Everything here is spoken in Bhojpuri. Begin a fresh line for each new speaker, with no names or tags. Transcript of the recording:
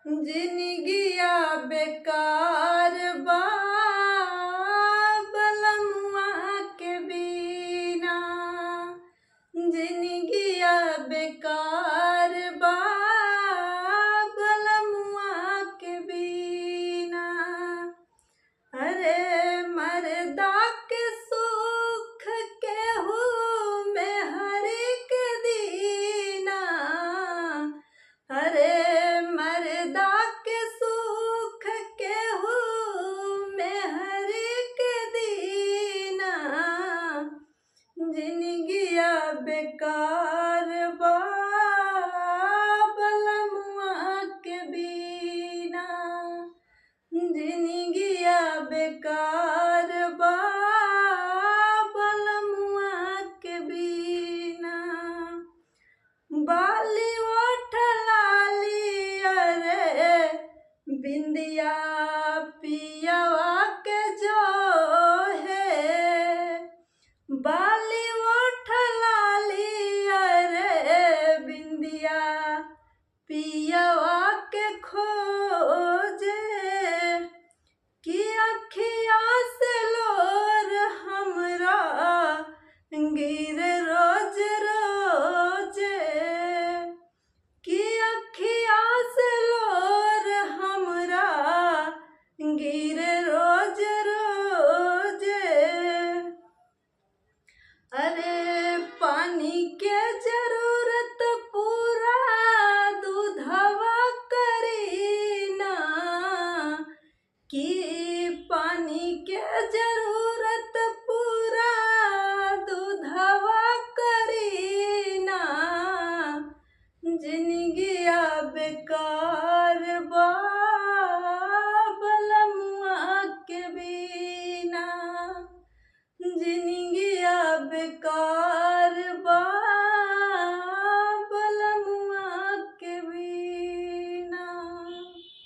जिनगिया बेकार बा बलमुआ के बिना। जिनगिया बेकार बा बलमुआ के बिना। अरे मर्दा के सुख केहू में हर एक दीना। अरे मर्दा के सुख केहू में हर एक दीना। जिनगिया बेकार बा बलमुआ के बिना। जिनगिया बेकार बा बलमुआ के बिना। बाली ओठ लाली अरे बिंदिया पियवा के जो है। बाली ओठ लाली अरे बिंदिया पियवा के खो